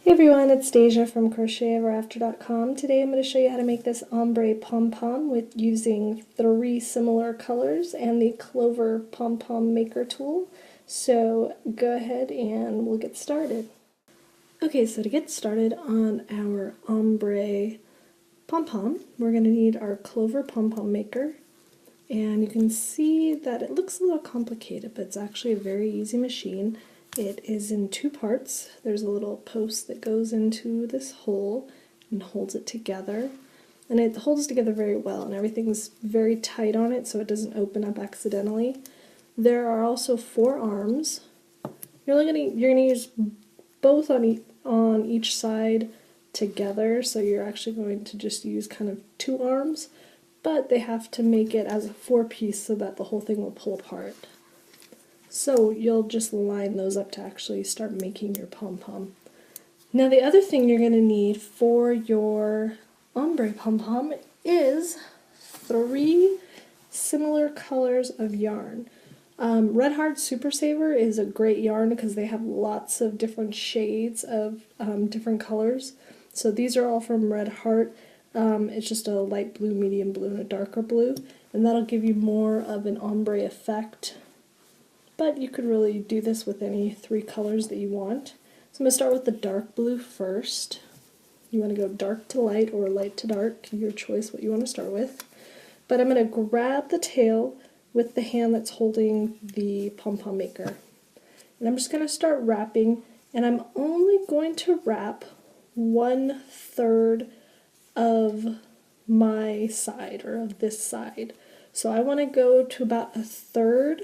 Hey everyone, it's Deja from CrochetEverAfter.com. Today I'm going to show you how to make this Ombre Pom Pom with using 3 similar colors and the Clover Pom Pom Maker tool. So go ahead and we'll get started. Okay, so to get started on our Ombre Pom Pom, we're going to need our Clover Pom Pom Maker. And you can see that it looks a little complicated, but it's actually a very easy machine. It is in 2 parts. There's a little post that goes into this hole and holds it together. And it holds together very well, and everything's very tight on it so it doesn't open up accidentally. There are also 4 arms. You're going to use both on each side together, so you're actually going to just use kind of 2 arms, but they have to make it as a 4-piece so that the whole thing will pull apart. So you'll just line those up to actually start making your pom-pom. Now the other thing you're going to need for your ombre pom-pom is 3 similar colors of yarn. Red Heart Super Saver is a great yarn because they have lots of different shades of different colors. So these are all from Red Heart. It's just a light blue, medium blue, and a darker blue, and that'll give you more of an ombre effect. But you could really do this with any 3 colors that you want. So I'm going to start with the dark blue first. You want to go dark to light or light to dark, your choice what you want to start with. But I'm going to grab the tail with the hand that's holding the pom-pom maker. And I'm just going to start wrapping, and I'm only going to wrap 1/3 of my side, or of this side. So I want to go to about 1/3.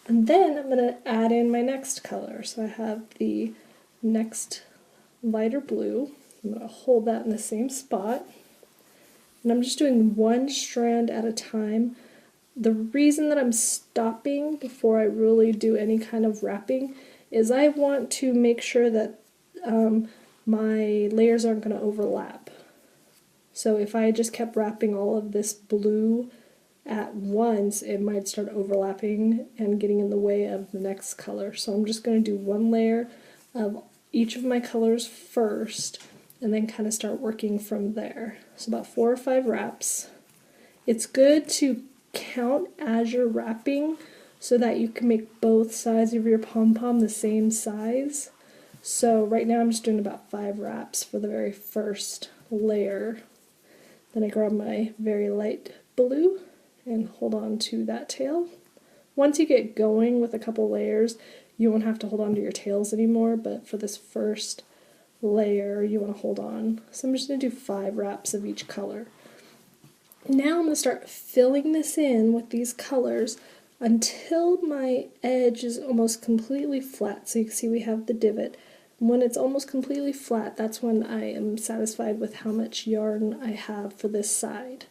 And then I'm going to add in my next color. So I have the next lighter blue. I'm going to hold that in the same spot. And I'm just doing 1 strand at a time. The reason that I'm stopping before I really do any kind of wrapping is I want to make sure that my layers aren't going to overlap. So if I just kept wrapping all of this blue at once, it might start overlapping and getting in the way of the next color. So I'm just going to do 1 layer of each of my colors first and then kind of start working from there. So about 4 or 5 wraps. It's good to count as you're wrapping so that you can make both sides of your pom-pom the same size. So right now I'm just doing about 5 wraps for the very first layer. Then I grab my very light blue and hold on to that tail. Once you get going with a couple layers, you won't have to hold on to your tails anymore, but for this first layer, you want to hold on. So I'm just going to do 5 wraps of each color. Now I'm going to start filling this in with these colors until my edge is almost completely flat. So you can see we have the divot. When it's almost completely flat, that's when I am satisfied with how much yarn I have for this side.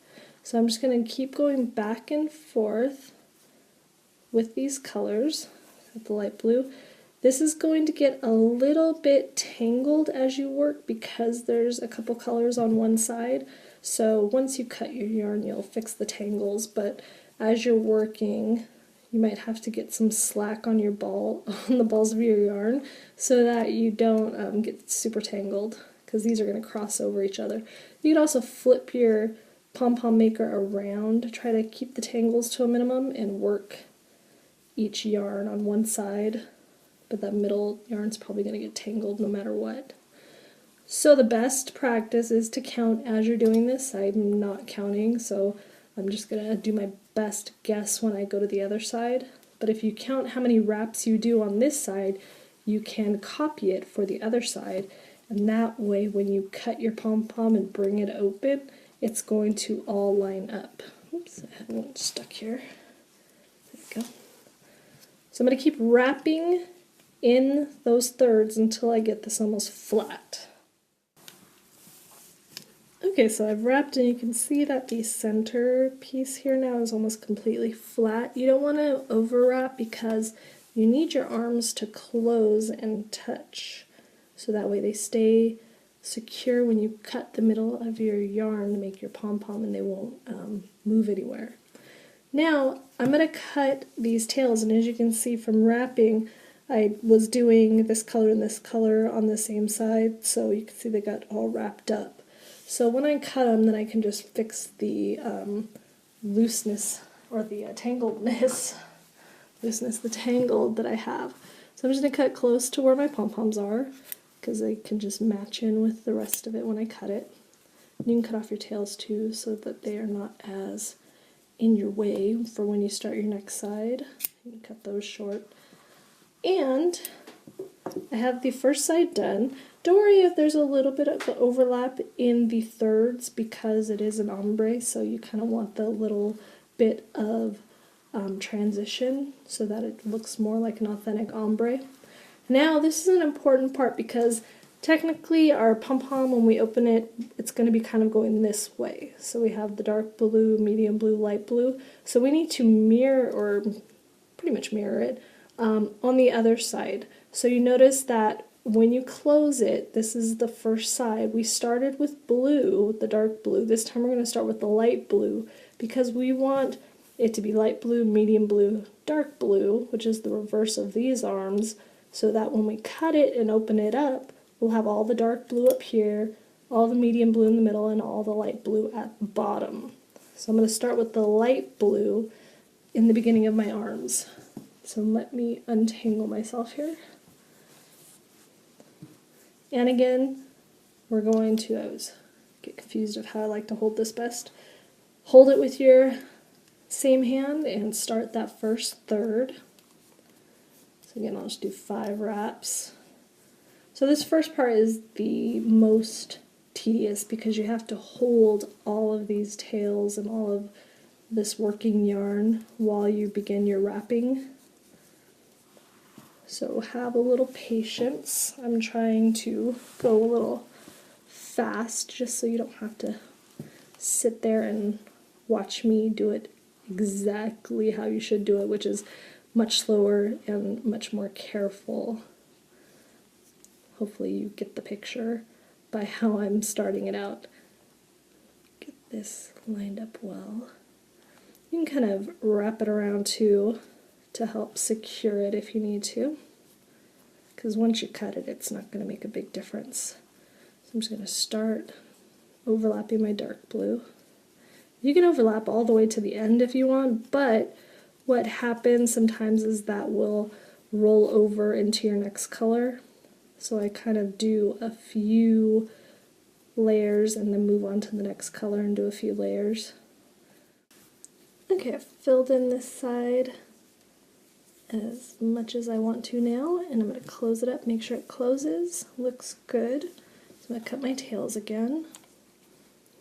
So I'm just going to keep going back and forth with these colors, with the light blue. This is going to get a little bit tangled as you work because there's a couple colors on one side. So once you cut your yarn, you'll fix the tangles, but as you're working, you might have to get some slack on your on the balls of your yarn so that you don't get super tangled, because these are going to cross over each other. You could also flip your pom-pom maker around to try to keep the tangles to a minimum and work each yarn on one side, but that middle yarn's probably going to get tangled no matter what. So the best practice is to count as you're doing this. I'm not counting, so I'm just going to do my best guess when I go to the other side. But if you count how many wraps you do on this side, you can copy it for the other side, and that way when you cut your pom-pom and bring it open, it's going to all line up. Oops, I had one stuck here. There we go. So I'm going to keep wrapping in those thirds until I get this almost flat. Okay, so I've wrapped, and you can see that the center piece here now is almost completely flat. You don't want to overwrap because you need your arms to close and touch, so that way they stay secure when you cut the middle of your yarn to make your pom-pom, and they won't move anywhere. Now I'm going to cut these tails, and as you can see from wrapping, I was doing this color and this color on the same side, so you can see they got all wrapped up. So when I cut them, then I can just fix the looseness or the tangledness, the tangled that I have. So I'm just going to cut close to where my pom-poms are, because they can just match in with the rest of it when I cut it. And you can cut off your tails too, so that they are not as in your way for when you start your next side. You can cut those short. And I have the first side done. Don't worry if there's a little bit of overlap in the thirds, because it is an ombre, so you kind of want the little bit of transition so that it looks more like an authentic ombre. Now this is an important part, because technically our pom-pom, when we open it, it's going to be kind of going this way. So we have the dark blue, medium blue, light blue. So we need to mirror, or pretty much mirror it, on the other side. So you notice that when you close it, this is the first side. We started with blue, the dark blue. This time we're going to start with the light blue, because we want it to be light blue, medium blue, dark blue, which is the reverse of these arms, so that when we cut it and open it up, we'll have all the dark blue up here, all the medium blue in the middle, and all the light blue at the bottom. So I'm going to start with the light blue in the beginning of my arms. So let me untangle myself here. And again, we're going to, I was get confused of how I like to hold this best. Hold it with your same hand and start that first third. So again, I'll just do 5 wraps. So this first part is the most tedious, because you have to hold all of these tails and all of this working yarn while you begin your wrapping. So have a little patience. I'm trying to go a little fast just so you don't have to sit there and watch me do it exactly how you should do it, which is much slower and much more careful. Hopefully you get the picture by how I'm starting it out. Get this lined up well. You can kind of wrap it around too to help secure it if you need to, because once you cut it, it's not going to make a big difference. So I'm just going to start overlapping my dark blue. You can overlap all the way to the end if you want, but what happens sometimes is that will roll over into your next color. So I kind of do a few layers and then move on to the next color and do a few layers. Okay, I've filled in this side as much as I want to now, and I'm going to close it up, make sure it closes, looks good. So I'm going to cut my tails again,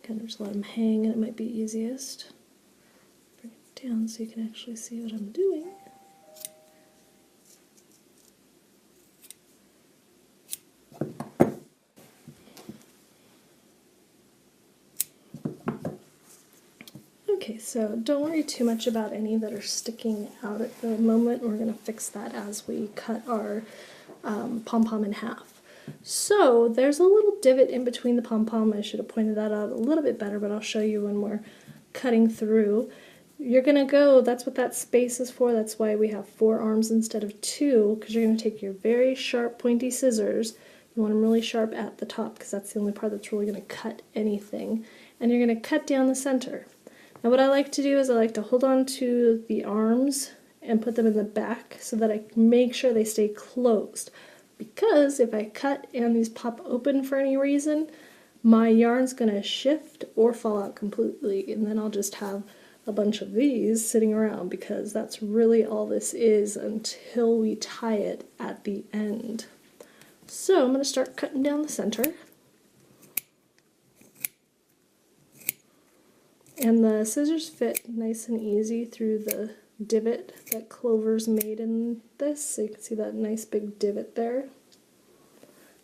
kind of just let them hang, and it might be easiest. Bring it down so you can actually see what I'm doing. Okay, so don't worry too much about any that are sticking out at the moment. We're going to fix that as we cut our pom-pom in half. So there's a little divot in between the pom-pom. I should have pointed that out a little bit better, but I'll show you when we're cutting through. You're going to go, that's what that space is for. That's why we have 4 arms instead of 2, because you're going to take your very sharp pointy scissors. You want them really sharp at the top, because that's the only part that's really going to cut anything. And you're going to cut down the center. Now what I like to do is I like to hold on to the arms and put them in the back so that I make sure they stay closed. Because if I cut and these pop open for any reason, my yarn's going to shift or fall out completely, and then I'll just have a bunch of these sitting around, because that's really all this is until we tie it at the end. So I'm going to start cutting down the center. And the scissors fit nice and easy through the divot that Clover's made in this, so you can see that nice big divot there. And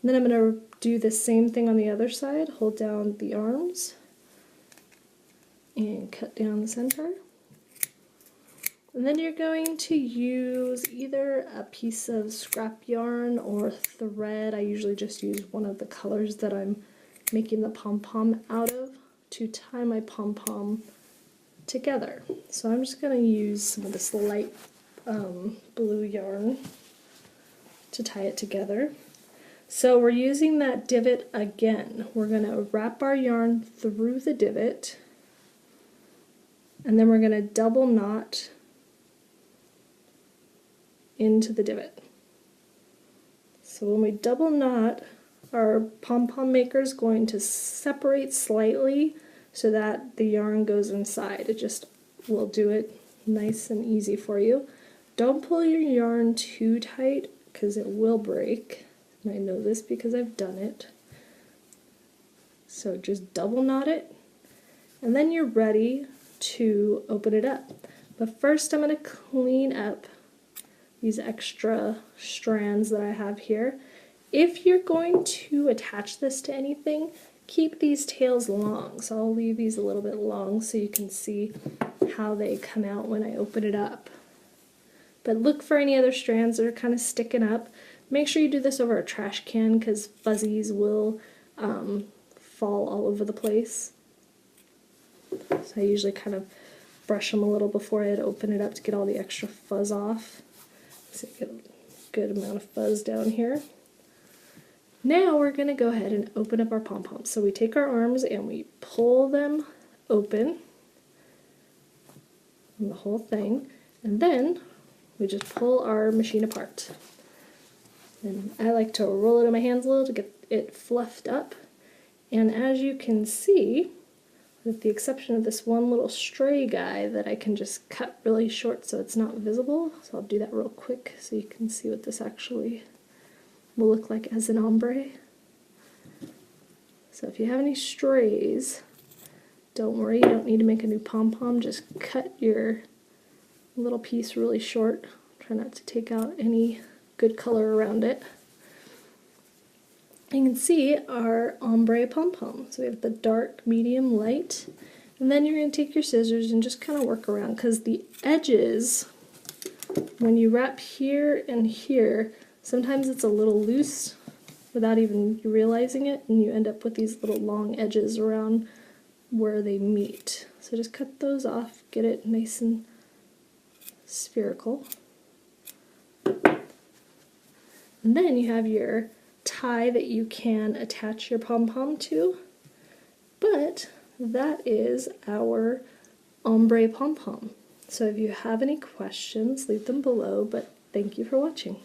then I'm going to do the same thing on the other side, hold down the arms and cut down the center. And then you're going to use either a piece of scrap yarn or thread. I usually just use one of the colors that I'm making the pom-pom out of to tie my pom-pom together. So I'm just going to use some of this light blue yarn. to tie it together. So we're using that divot again. We're going to wrap our yarn through the divot, and then we're going to double knot into the divot. So when we double knot, our pom-pom maker is going to separate slightly so that the yarn goes inside. It just will do it nice and easy for you. Don't pull your yarn too tight because it will break. And I know this because I've done it. So just double knot it, and then you're ready to open it up. But first I'm going to clean up these extra strands that I have here. If you're going to attach this to anything, keep these tails long. So I'll leave these a little bit long so you can see how they come out when I open it up. But look for any other strands that are kind of sticking up. Make sure you do this over a trash can because fuzzies will fall all over the place. So I usually kind of brush them a little before I open it up to get all the extra fuzz off. So get a good amount of fuzz down here. Now we're going to go ahead and open up our pom-poms. So we take our arms and we pull them open, the whole thing, and then we just pull our machine apart. And I like to roll it in my hands a little to get it fluffed up. And as you can see, with the exception of this one little stray guy that I can just cut really short so it's not visible, so I'll do that real quick so you can see what this actually will look like as an ombre. So if you have any strays, don't worry, you don't need to make a new pom-pom, just cut your little piece really short. Try not to take out any good color around it. You can see our ombre pom pom. So we have the dark, medium, light, and then you're going to take your scissors and just kind of work around because the edges, when you wrap here and here, sometimes it's a little loose without even realizing it, and you end up with these little long edges around where they meet. So just cut those off, get it nice and spherical. And then you have your tie that you can attach your pom-pom to, but that is our ombre pom-pom. So if you have any questions, leave them below, but thank you for watching.